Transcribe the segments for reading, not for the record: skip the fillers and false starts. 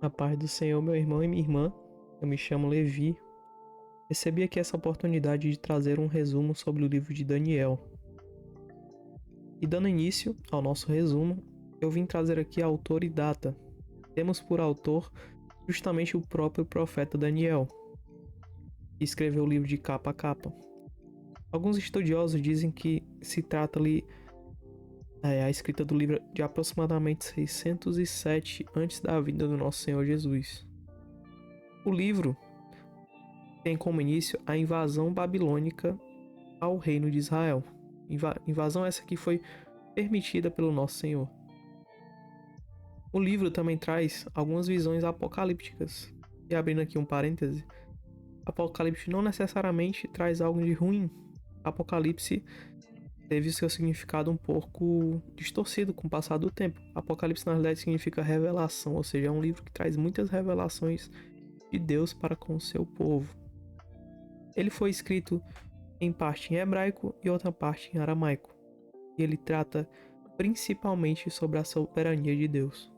A paz do Senhor, meu irmão e minha irmã. Eu me chamo Levi. Recebi aqui essa oportunidade de trazer um resumo sobre o livro de Daniel. E dando início ao nosso resumo, eu vim trazer aqui a autor e data. Temos por autor justamente o próprio profeta Daniel, que escreveu o livro de capa a capa. Alguns estudiosos dizem que se trata ali a escrita do livro de aproximadamente 607 antes da vinda do nosso Senhor Jesus. O livro tem como início a invasão babilônica ao reino de Israel. Invasão essa que foi permitida pelo nosso Senhor. O livro também traz algumas visões apocalípticas. E abrindo aqui um parêntese, Apocalipse não necessariamente traz algo de ruim. Apocalipse teve seu significado um pouco distorcido com o passar do tempo. Apocalipse na realidade significa revelação, ou seja, é um livro que traz muitas revelações de Deus para com o seu povo. Ele foi escrito em parte em hebraico e outra parte em aramaico. E ele trata principalmente sobre a soberania de Deus.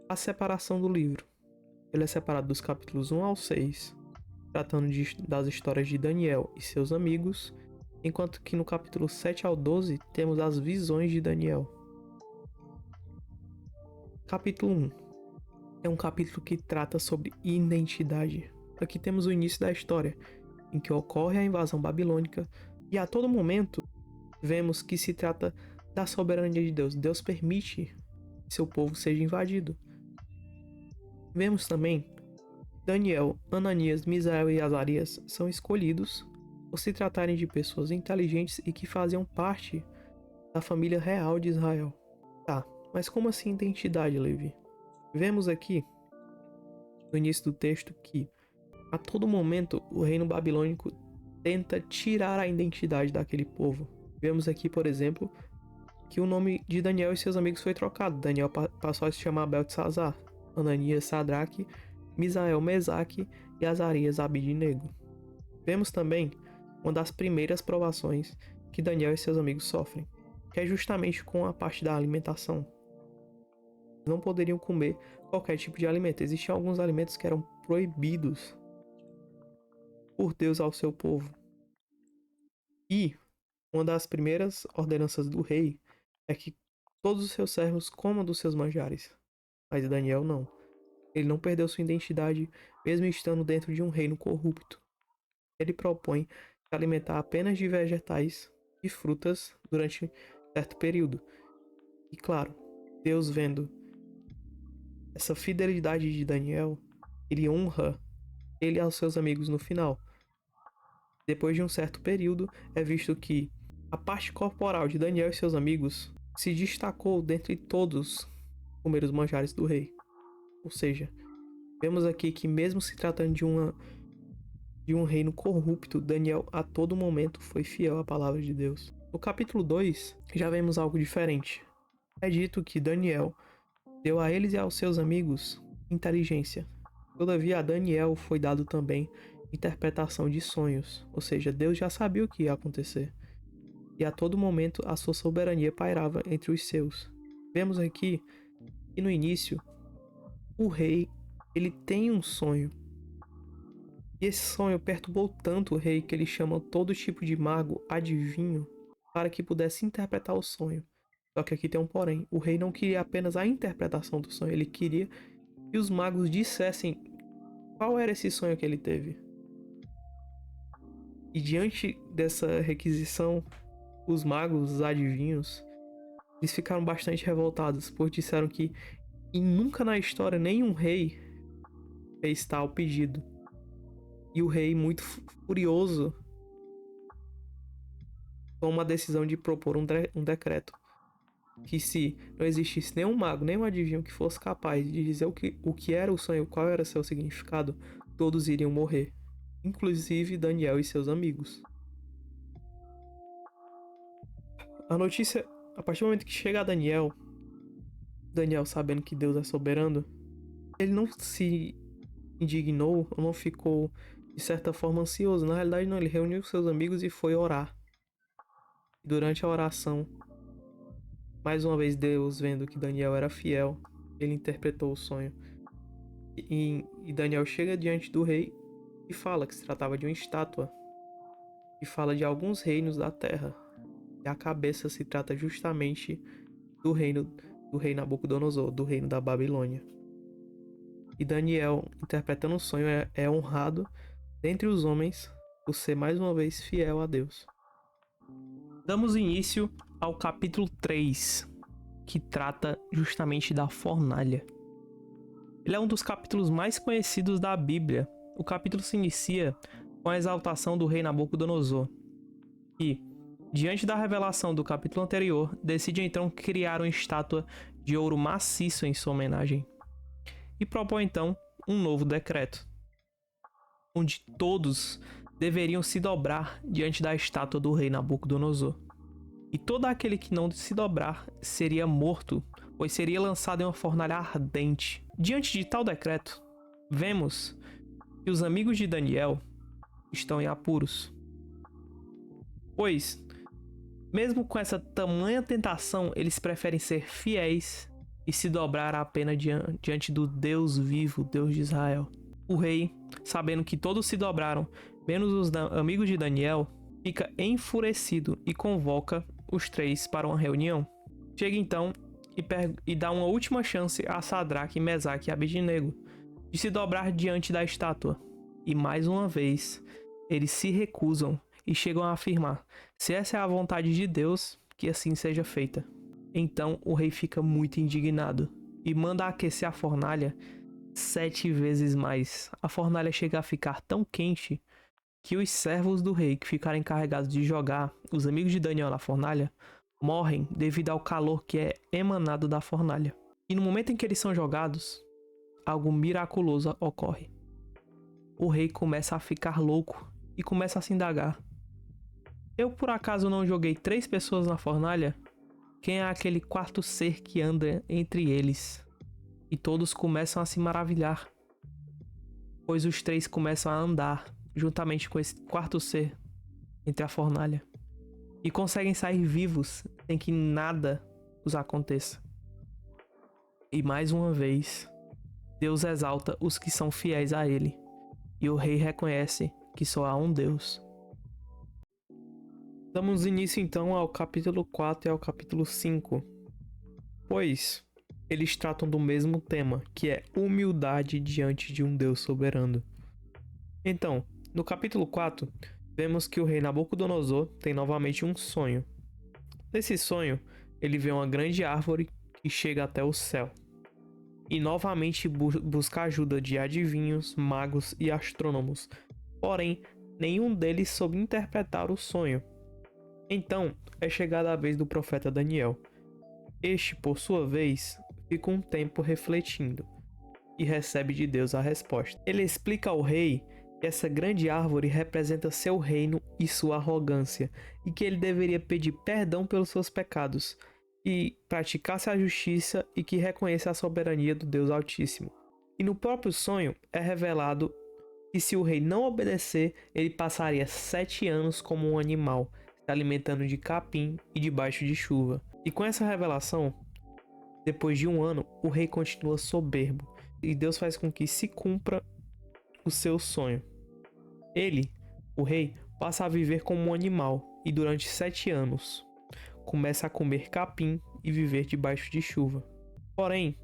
A separação do livro. Ele é separado dos capítulos 1 ao 6, tratando das histórias de Daniel e seus amigos, enquanto que no capítulo 7 ao 12 temos as visões de Daniel. Capítulo 1 é um capítulo que trata sobre identidade. Aqui temos o início da história, em que ocorre a invasão babilônica, e a todo momento vemos que se trata da soberania de Deus. Deus permite que seu povo seja invadido. Vemos também Daniel, Ananias, Misael e Azarias são escolhidos por se tratarem de pessoas inteligentes e que faziam parte da família real de Israel. Tá, mas como assim identidade, Levi? Vemos aqui no início do texto que a todo momento o reino babilônico tenta tirar a identidade daquele povo. Vemos aqui, por exemplo, que o nome de Daniel e seus amigos foi trocado. Daniel passou a se chamar Beltesazar, Ananias Sadraque, Misael Mesaque e Azarias Abidnego. Vemos também uma das primeiras provações que Daniel e seus amigos sofrem, que é justamente com a parte da alimentação. Não poderiam comer qualquer tipo de alimento. Existiam alguns alimentos que eram proibidos por Deus ao seu povo. E uma das primeiras ordenanças do rei é que todos os seus servos comam dos seus manjares. Mas Daniel não. Ele não perdeu sua identidade, mesmo estando dentro de um reino corrupto. Ele propõe se alimentar apenas de vegetais e frutas durante certo período. E claro, Deus vendo essa fidelidade de Daniel, ele honra ele aos seus amigos no final. Depois de um certo período, é visto que a parte corporal de Daniel e seus amigos se destacou dentre todos os primeiros manjares do rei. Ou seja, vemos aqui que mesmo se tratando de um reino corrupto, Daniel a todo momento foi fiel à palavra de Deus. No capítulo 2, já vemos algo diferente. É dito que Daniel deu a eles e aos seus amigos inteligência. Todavia, a Daniel foi dado também interpretação de sonhos, ou seja, Deus já sabia o que ia acontecer. E a todo momento a sua soberania pairava entre os seus. Vemos aqui que no início, o rei, ele tem um sonho. E esse sonho perturbou tanto o rei que ele chama todo tipo de mago, adivinho, para que pudesse interpretar o sonho. Só que aqui tem um porém. O rei não queria apenas a interpretação do sonho, ele queria que os magos dissessem qual era esse sonho que ele teve. E diante dessa requisição, os magos, os adivinhos, eles ficaram bastante revoltados, pois disseram que nunca na história nenhum rei fez tal pedido. E o rei, muito furioso, toma a decisão de propor um decreto. Que se não existisse nenhum mago, nenhum adivinho que fosse capaz de dizer o que era o sonho, qual era seu significado, todos iriam morrer. Inclusive Daniel e seus amigos. A notícia, a partir do momento que chega a Daniel, sabendo que Deus é soberano, ele não se indignou, ou não ficou de certa forma ansioso. Na realidade não, ele reuniu seus amigos e foi orar. Durante a oração, mais uma vez Deus, vendo que Daniel era fiel, ele interpretou o sonho. E Daniel chega diante do rei e fala que se tratava de uma estátua. E fala de alguns reinos da terra. E a cabeça se trata justamente do rei Nabucodonosor, do reino da Babilônia. E Daniel, interpretando o sonho, é honrado dentre os homens por ser mais uma vez fiel a Deus. Damos início ao capítulo 3, que trata justamente da fornalha. Ele é um dos capítulos mais conhecidos da Bíblia. O capítulo se inicia com a exaltação do rei Nabucodonosor, que, diante da revelação do capítulo anterior, decide então criar uma estátua de ouro maciço em sua homenagem. E propõe então um novo decreto, onde todos deveriam se dobrar diante da estátua do rei Nabucodonosor. E todo aquele que não se dobrar seria morto, pois seria lançado em uma fornalha ardente. Diante de tal decreto, vemos que os amigos de Daniel estão em apuros. Pois, mesmo com essa tamanha tentação, eles preferem ser fiéis e se dobrar apenas diante do Deus vivo, Deus de Israel. O rei, sabendo que todos se dobraram, menos os amigos de Daniel, fica enfurecido e convoca os três para uma reunião. Chega então e dá uma última chance a Sadraque, Mesaque e Abednego de se dobrar diante da estátua. E mais uma vez, eles se recusam e chegam a afirmar: se essa é a vontade de Deus, que assim seja feita. Então o rei fica muito indignado e manda aquecer a fornalha 7 vezes mais. A fornalha chega a ficar tão quente que os servos do rei que ficaram encarregados de jogar os amigos de Daniel na fornalha morrem devido ao calor que é emanado da fornalha. E no momento em que eles são jogados, algo miraculoso ocorre. O rei começa a ficar louco e começa a se indagar: eu por acaso não joguei 3 pessoas na fornalha? Quem é aquele quarto ser que anda entre eles? E todos começam a se maravilhar, pois os 3 começam a andar juntamente com esse quarto ser entre a fornalha e conseguem sair vivos sem que nada os aconteça. E mais uma vez, Deus exalta os que são fiéis a ele, e o rei reconhece que só há um Deus. Damos início então ao capítulo 4 e ao capítulo 5, pois eles tratam do mesmo tema, que é humildade diante de um Deus soberano. Então, no capítulo 4, vemos que o rei Nabucodonosor tem novamente um sonho. Nesse sonho, ele vê uma grande árvore que chega até o céu. E novamente busca a ajuda de adivinhos, magos e astrônomos. Porém, nenhum deles soube interpretar o sonho. Então, é chegada a vez do profeta Daniel. Este, por sua vez, fica um tempo refletindo e recebe de Deus a resposta. Ele explica ao rei que essa grande árvore representa seu reino e sua arrogância, e que ele deveria pedir perdão pelos seus pecados, e praticasse a justiça e que reconheça a soberania do Deus Altíssimo. E no próprio sonho é revelado que se o rei não obedecer, ele passaria 7 anos como um animal, se alimentando de capim e debaixo de chuva. E com essa revelação, depois de 1 ano, o rei continua soberbo, e Deus faz com que se cumpra o seu sonho. Ele, o rei, passa a viver como um animal e durante 7 anos começa a comer capim e viver debaixo de chuva. Porém,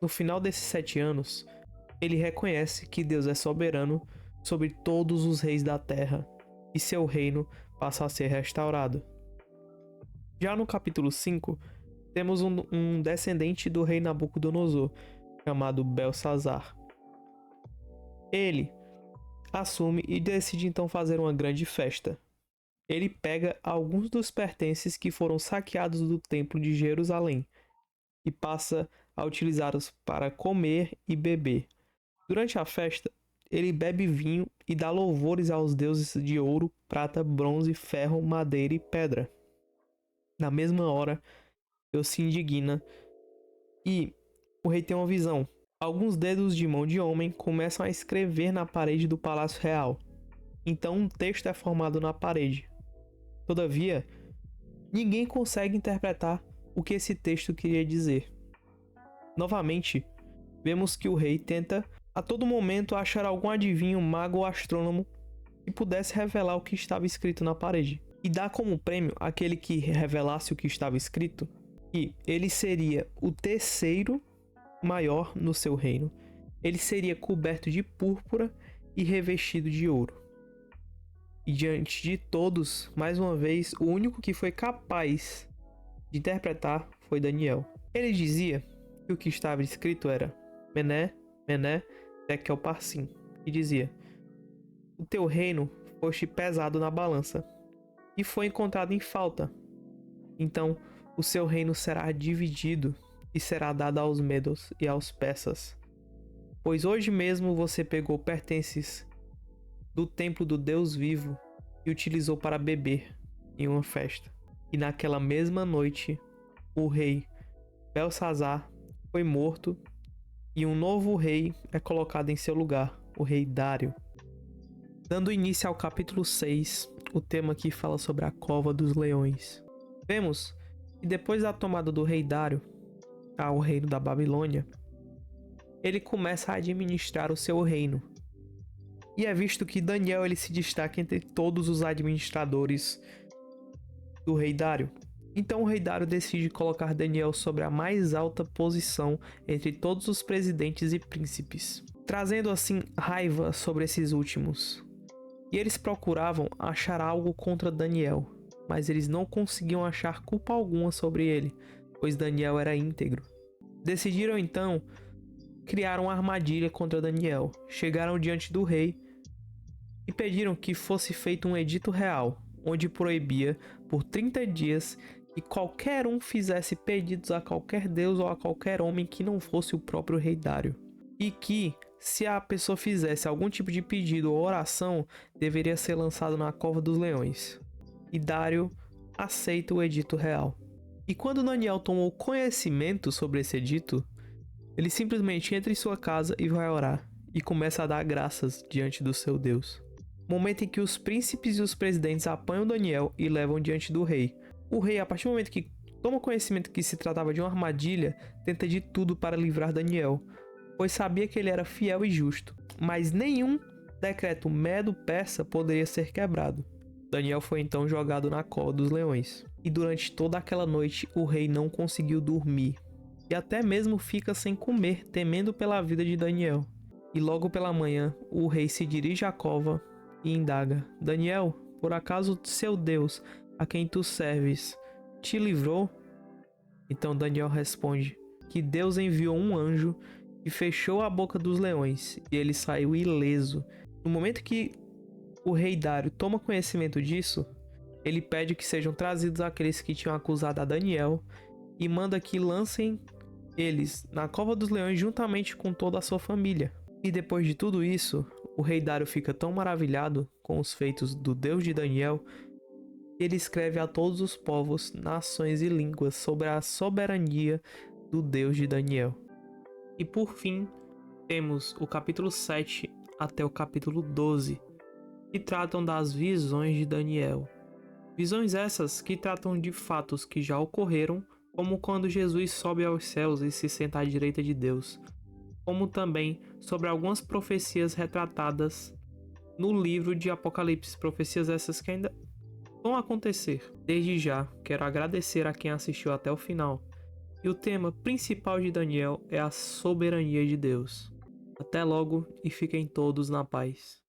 no final desses 7 anos, ele reconhece que Deus é soberano sobre todos os reis da terra e seu reino passa a ser restaurado. Já no capítulo 5, temos um descendente do rei Nabucodonosor, chamado Belsazar. Ele assume e decide então fazer uma grande festa. Ele pega alguns dos pertences que foram saqueados do templo de Jerusalém e passa a utilizá-los para comer e beber. Durante a festa, ele bebe vinho e dá louvores aos deuses de ouro, prata, bronze, ferro, madeira e pedra. Na mesma hora, Deus se indigna e o rei tem uma visão. Alguns dedos de mão de homem começam a escrever na parede do palácio real. Então um texto é formado na parede. Todavia, ninguém consegue interpretar o que esse texto queria dizer. Novamente, vemos que o rei tenta a todo momento achar algum adivinho, mago ou astrônomo que pudesse revelar o que estava escrito na parede. E dá como prêmio aquele que revelasse o que estava escrito, que ele seria o terceiro maior no seu reino. Ele seria coberto de púrpura e revestido de ouro. E diante de todos, mais uma vez, o único que foi capaz de interpretar foi Daniel. Ele dizia que o que estava escrito era Mené, Mené, Tekel Parsim, e dizia: o teu reino foste pesado na balança, e foi encontrado em falta. Então o seu reino será dividido e será dado aos medos e aos persas. Pois hoje mesmo você pegou pertences do templo do Deus vivo e utilizou para beber em uma festa. E naquela mesma noite, o rei Belsazar foi morto e um novo rei é colocado em seu lugar, o rei Dário. Dando início ao capítulo 6, o tema aqui fala sobre a cova dos leões. Vemos que depois da tomada do rei Dário ao reino da Babilônia, ele começa a administrar o seu reino. E é visto que Daniel ele se destaca entre todos os administradores do rei Dário. Então o rei Dário decide colocar Daniel sobre a mais alta posição entre todos os presidentes e príncipes, trazendo assim raiva sobre esses últimos. E eles procuravam achar algo contra Daniel, mas eles não conseguiam achar culpa alguma sobre ele, pois Daniel era íntegro. Decidiram então criar uma armadilha contra Daniel. Chegaram diante do rei e pediram que fosse feito um edito real, onde proibia por 30 dias que qualquer um fizesse pedidos a qualquer deus ou a qualquer homem que não fosse o próprio rei Dário. E que, se a pessoa fizesse algum tipo de pedido ou oração, deveria ser lançado na cova dos leões. E Dário aceita o edito real. E quando Daniel tomou conhecimento sobre esse edito, ele simplesmente entra em sua casa e vai orar, e começa a dar graças diante do seu Deus. Momento em que os príncipes e os presidentes apanham Daniel e levam diante do rei. O rei, a partir do momento que toma conhecimento que se tratava de uma armadilha, tenta de tudo para livrar Daniel, pois sabia que ele era fiel e justo, mas nenhum decreto medo-persa poderia ser quebrado. Daniel foi então jogado na cova dos leões, e durante toda aquela noite o rei não conseguiu dormir, e até mesmo fica sem comer, temendo pela vida de Daniel. E logo pela manhã, o rei se dirige à cova e indaga: Daniel, por acaso seu Deus, a quem tu serves, te livrou? Então Daniel responde que Deus enviou um anjo e fechou a boca dos leões, e ele saiu ileso. No momento que o rei Dário toma conhecimento disso, ele pede que sejam trazidos aqueles que tinham acusado a Daniel e manda que lancem eles na cova dos leões juntamente com toda a sua família. E depois de tudo isso, o rei Dário fica tão maravilhado com os feitos do Deus de Daniel que ele escreve a todos os povos, nações e línguas sobre a soberania do Deus de Daniel. E por fim, temos o capítulo 7 até o capítulo 12, que tratam das visões de Daniel. Visões essas que tratam de fatos que já ocorreram, como quando Jesus sobe aos céus e se senta à direita de Deus, como também sobre algumas profecias retratadas no livro de Apocalipse, profecias essas que ainda vão acontecer. Desde já, quero agradecer a quem assistiu até o final. E o tema principal de Daniel é a soberania de Deus. Até logo e fiquem todos na paz.